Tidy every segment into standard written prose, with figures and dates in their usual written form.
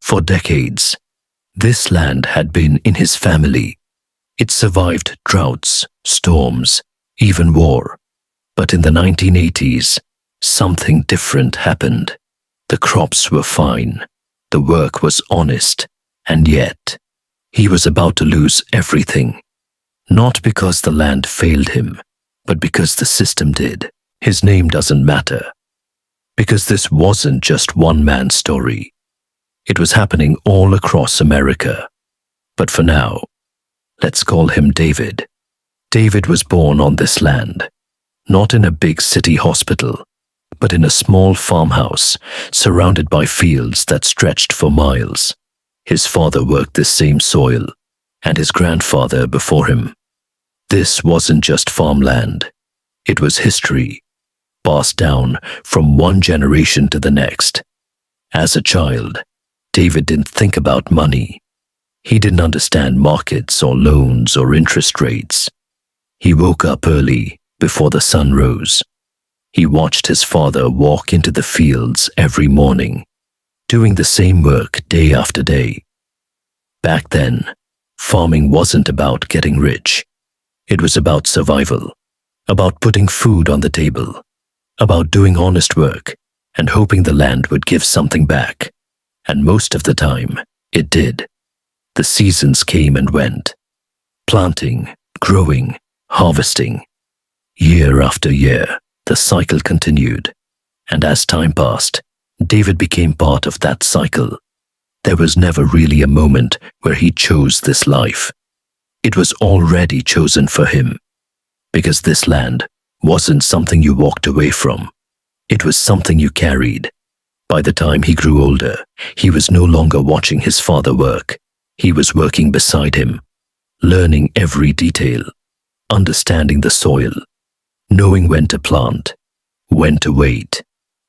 For decades, this land had been in his family. It survived droughts, storms, even war. But in the 1980s, something different happened. The crops were fine, the work was honest, and yet, he was about to lose everything. Not because the land failed him, but because the system did. His name doesn't matter. Because this wasn't just one man's story. It was happening all across America. But for now, let's call him David. David was born on this land, not in a big city hospital, but in a small farmhouse surrounded by fields that stretched for miles. His father worked this same soil, and his grandfather before him. This wasn't just farmland. It was history, passed down from one generation to the next. As a child, David didn't think about money. He didn't understand markets or loans or interest rates. He woke up early before the sun rose. He watched his father walk into the fields every morning, doing the same work day after day. Back then, farming wasn't about getting rich. It was about survival, about putting food on the table, about doing honest work and hoping the land would give something back. And most of the time, it did. The seasons came and went. Planting, growing, harvesting. Year after year, the cycle continued. And as time passed, David became part of that cycle. There was never really a moment where he chose this life. It was already chosen for him. Because this land wasn't something you walked away from. It was something you carried. By the time he grew older, he was no longer watching his father work. He was working beside him, learning every detail, understanding the soil, knowing when to plant, when to wait,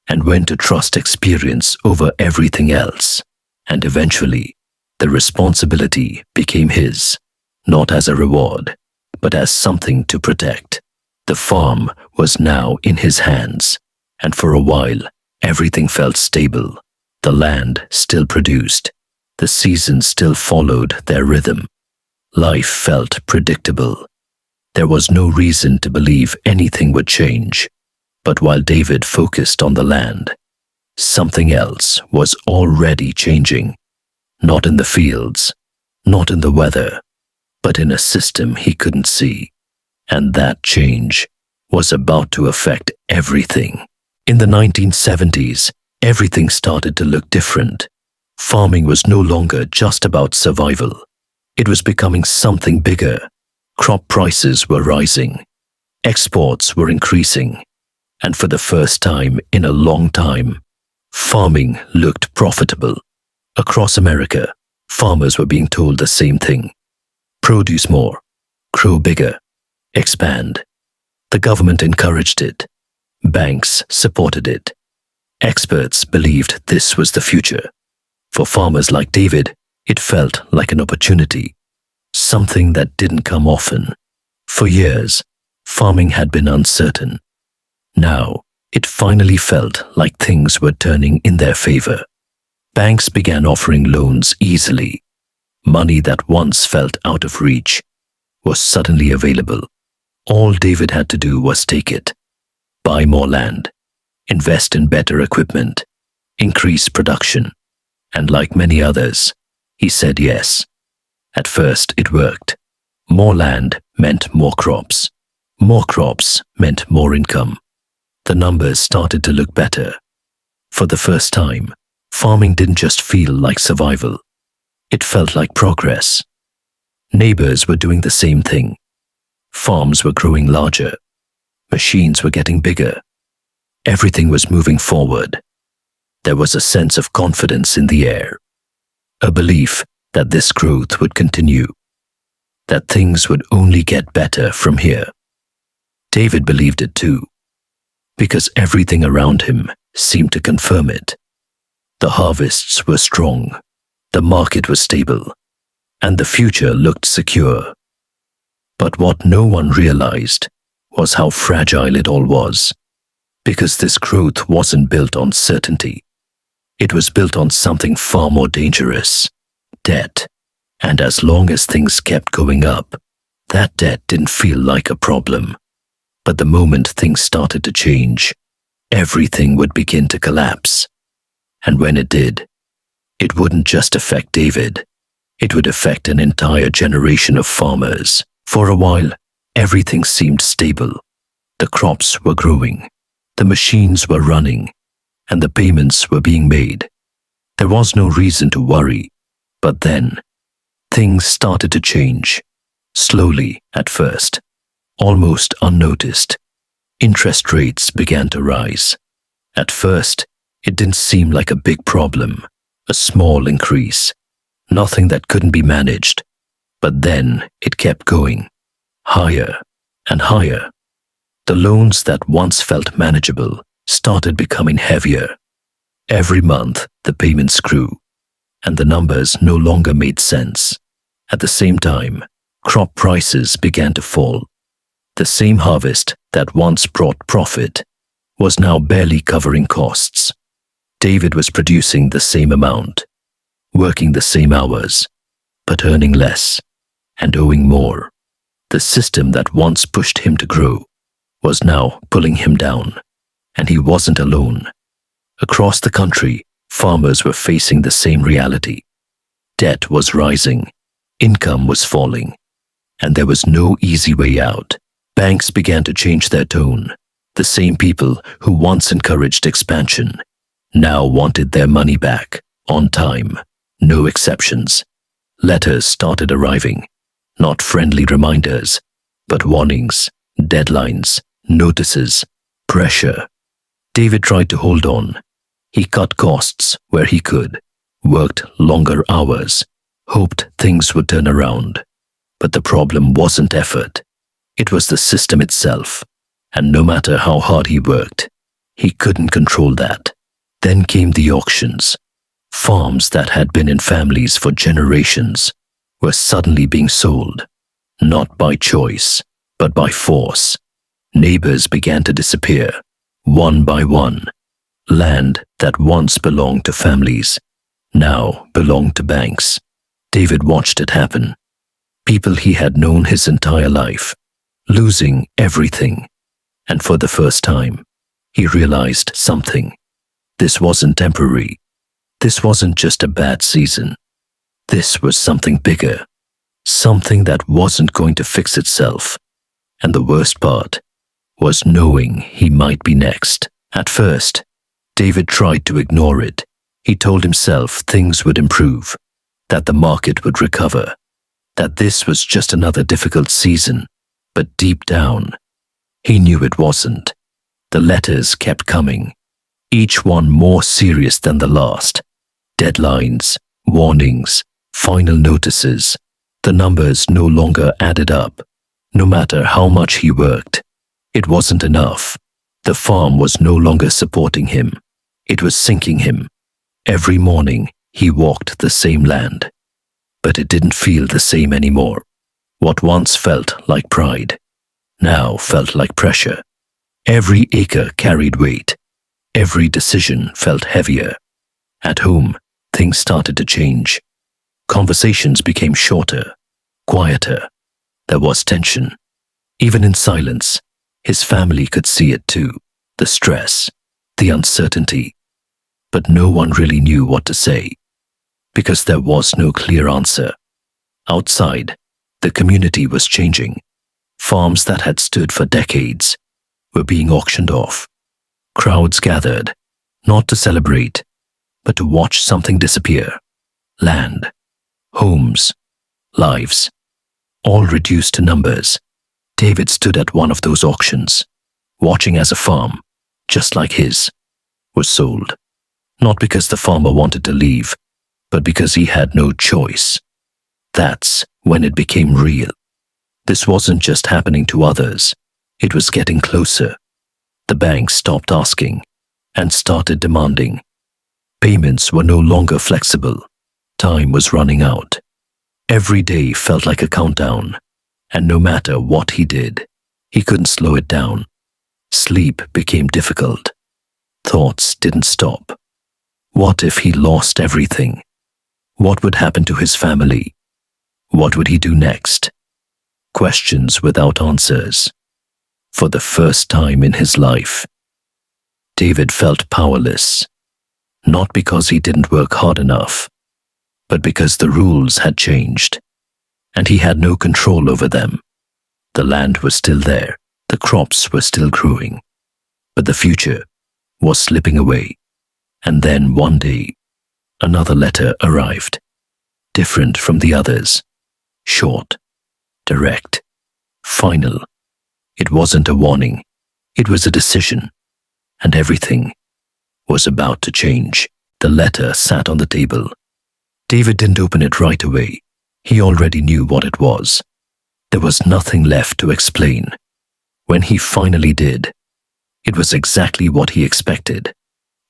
and when to trust experience over everything else. And eventually, the responsibility became his, not as a reward, but as something to protect. The farm was now in his hands, and for a while, everything felt stable. The land still produced. The seasons still followed their rhythm. Life felt predictable. There was no reason to believe anything would change. But while David focused on the land, something else was already changing. Not in the fields, not in the weather, but in a system he couldn't see. And that change was about to affect everything. In the 1970s, everything started to look different. Farming was no longer just about survival. It was becoming something bigger. Crop prices were rising. Exports were increasing. And for the first time in a long time, farming looked profitable. Across America, farmers were being told the same thing. Produce more, grow bigger, expand. The government encouraged it. Banks supported it. Experts believed this was the future. For farmers like David, it felt like an opportunity, something that didn't come often. For years, farming had been uncertain. Now, it finally felt like things were turning in their favor. Banks began offering loans easily. Money that once felt out of reach was suddenly available. All David had to do was take it. Buy more land, invest in better equipment, increase production. And like many others, he said yes. At first, it worked. More land meant more crops. More crops meant more income. The numbers started to look better. For the first time, farming didn't just feel like survival. It felt like progress. Neighbors were doing the same thing. Farms were growing larger. Machines were getting bigger. Everything was moving forward. There was a sense of confidence in the air. A belief that this growth would continue. That things would only get better from here. David believed it too, because everything around him seemed to confirm it. The harvests were strong, the market was stable, and the future looked secure. But what no one realized was how fragile it all was, because this growth wasn't built on certainty. It was built on something far more dangerous: debt. And as long as things kept going up, that debt didn't feel like a problem. But the moment things started to change, everything would begin to collapse. And when it did, it wouldn't just affect David. It would affect an entire generation of farmers. For a while, everything seemed stable. The crops were growing, the machines were running, and the payments were being made. There was no reason to worry. But then, things started to change. Slowly at first, almost unnoticed. Interest rates began to rise. At first, it didn't seem like a big problem, a small increase, nothing that couldn't be managed. But then it kept going, higher and higher. The loans that once felt manageable started becoming heavier. Every month, the payments grew, and the numbers no longer made sense. At the same time, crop prices began to fall. The same harvest that once brought profit was now barely covering costs. David was producing the same amount, working the same hours, but earning less and owing more. The system that once pushed him to grow was now pulling him down, and he wasn't alone. Across the country, farmers were facing the same reality. Debt was rising, income was falling, and there was no easy way out. Banks began to change their tone. The same people who once encouraged expansion now wanted their money back, on time, no exceptions. Letters started arriving, not friendly reminders, but warnings, deadlines, notices, pressure. David tried to hold on. He cut costs where he could, worked longer hours, hoped things would turn around. But the problem wasn't effort. It was the system itself. And no matter how hard he worked, he couldn't control that. Then came the auctions. Farms that had been in families for generations were suddenly being sold, not by choice, but by force. Neighbors began to disappear, one by one. Land that once belonged to families now belonged to banks. David watched it happen. People he had known his entire life, losing everything. And for the first time, he realized something. This wasn't temporary. This wasn't just a bad season. This was something bigger, something that wasn't going to fix itself. And the worst part was knowing he might be next. At first, David tried to ignore it. He told himself things would improve, that the market would recover, that this was just another difficult season. But deep down, he knew it wasn't. The letters kept coming, each one more serious than the last. Deadlines, warnings, final notices. The numbers no longer added up. No matter how much he worked, it wasn't enough. The farm was no longer supporting him. It was sinking him. Every morning, he walked the same land. But it didn't feel the same anymore. What once felt like pride now felt like pressure. Every acre carried weight. Every decision felt heavier. At home, things started to change. Conversations became shorter, quieter. There was tension. Even in silence, his family could see it too. The stress, the uncertainty. But no one really knew what to say, because there was no clear answer. Outside, the community was changing. Farms that had stood for decades were being auctioned off. Crowds gathered, not to celebrate, but to watch something disappear. Land, homes, lives, all reduced to numbers. David stood at one of those auctions, watching as a farm, just like his, was sold. Not because the farmer wanted to leave, but because he had no choice. That's when it became real. This wasn't just happening to others. It was getting closer. The banks stopped asking and started demanding. Payments were no longer flexible. Time was running out. Every day felt like a countdown, and no matter what he did, he couldn't slow it down. Sleep became difficult. Thoughts didn't stop. What if he lost everything? What would happen to his family? What would he do next? Questions without answers. For the first time in his life, David felt powerless, not because he didn't work hard enough, but because the rules had changed, and he had no control over them. The land was still there, the crops were still growing, but the future was slipping away. And then one day, another letter arrived, different from the others, short, direct, final. It wasn't a warning, it was a decision, and everything was about to change. The letter sat on the table. David didn't open it right away. He already knew what it was. There was nothing left to explain. When he finally did, it was exactly what he expected.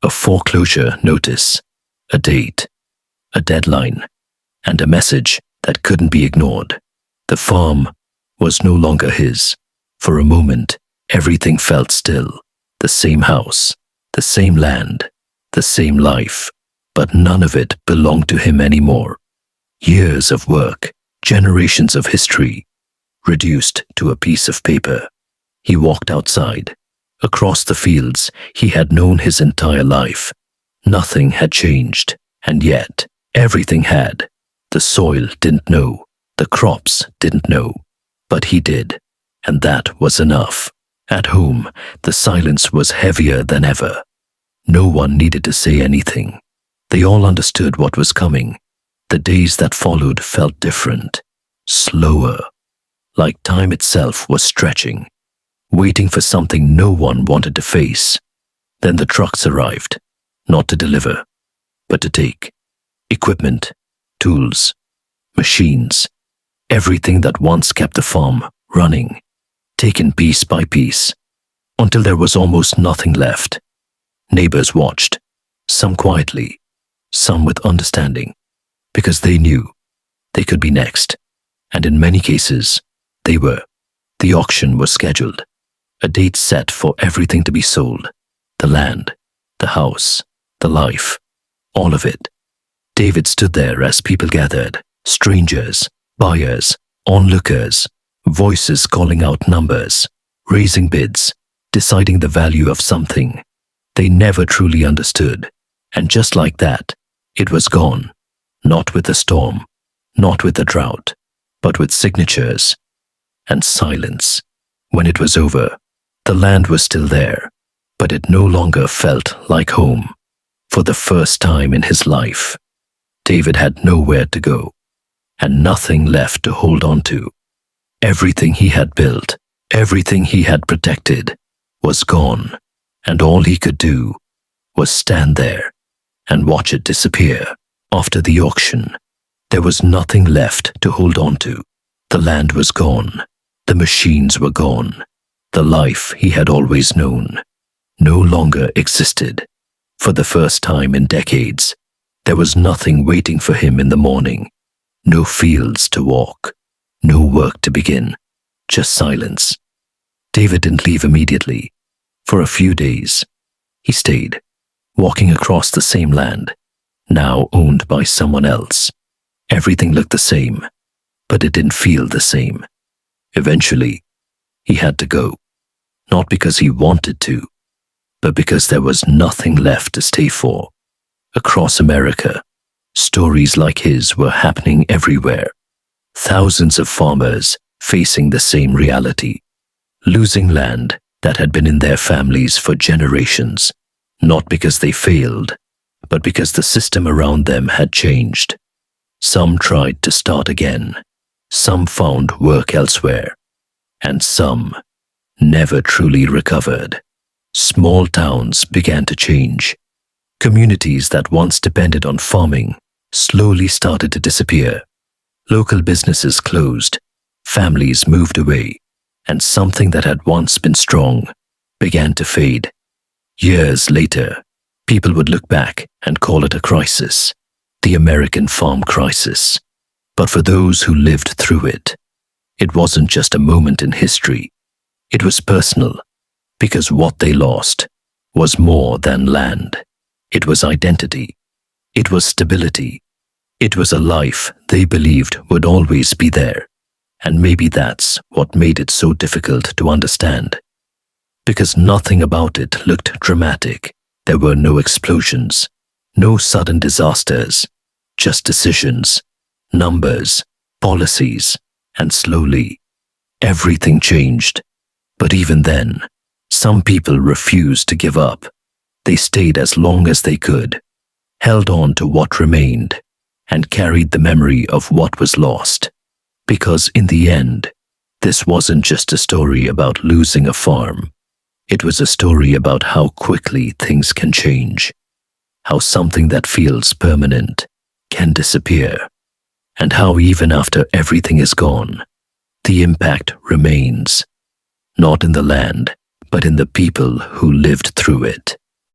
A foreclosure notice, a date, a deadline, and a message that couldn't be ignored. The farm was no longer his. For a moment, everything felt still. The same house, the same land, the same life, but none of it belonged to him anymore. Years of work, generations of history, reduced to a piece of paper. He walked outside. Across the fields he had known his entire life. Nothing had changed, and yet everything had. The soil didn't know, the crops didn't know, but he did, and that was enough. At home, the silence was heavier than ever. No one needed to say anything. They all understood what was coming. The days that followed felt different, slower, like time itself was stretching, waiting for something no one wanted to face. Then the trucks arrived, not to deliver, but to take. Equipment, tools, machines, everything that once kept the farm running, taken piece by piece, until there was almost nothing left. Neighbors watched, some quietly, some with understanding, because they knew they could be next, and in many cases, they were. The auction was scheduled. A date set for everything to be sold. The land, the house, the life, all of it. David stood there as people gathered, strangers, buyers, onlookers, voices calling out numbers, raising bids, deciding the value of something they never truly understood. And just like that, it was gone. Not with the storm, not with the drought, but with signatures and silence. When it was over, the land was still there, but it no longer felt like home. For the first time in his life, David had nowhere to go, and nothing left to hold on to. Everything he had built, everything he had protected, was gone, and all he could do was stand there and watch it disappear. After the auction, there was nothing left to hold on to. The land was gone, the machines were gone. The life he had always known no longer existed. For the first time in decades, there was nothing waiting for him in the morning. No fields to walk, no work to begin, just silence. David didn't leave immediately. For a few days, he stayed, walking across the same land, now owned by someone else. Everything looked the same, but it didn't feel the same. Eventually, he had to go, not because he wanted to, but because there was nothing left to stay for. Across America, stories like his were happening everywhere. Thousands of farmers facing the same reality, losing land that had been in their families for generations, not because they failed, but because the system around them had changed. Some tried to start again, some found work elsewhere, and some never truly recovered. Small towns began to change. Communities that once depended on farming slowly started to disappear. Local businesses closed, families moved away, and something that had once been strong began to fade. Years later, people would look back and call it a crisis, the American farm crisis. But for those who lived through it, it wasn't just a moment in history. It was personal, because what they lost was more than land. It was identity. It was stability. It was a life they believed would always be there. And maybe that's what made it so difficult to understand. Because nothing about it looked dramatic. There were no explosions, no sudden disasters, just decisions, numbers, policies, and slowly, everything changed. But even then, some people refused to give up. They stayed as long as they could, held on to what remained, and carried the memory of what was lost. Because in the end, this wasn't just a story about losing a farm. It was a story about how quickly things can change, how something that feels permanent can disappear, and how even after everything is gone, the impact remains, not in the land, but in the people who lived through it.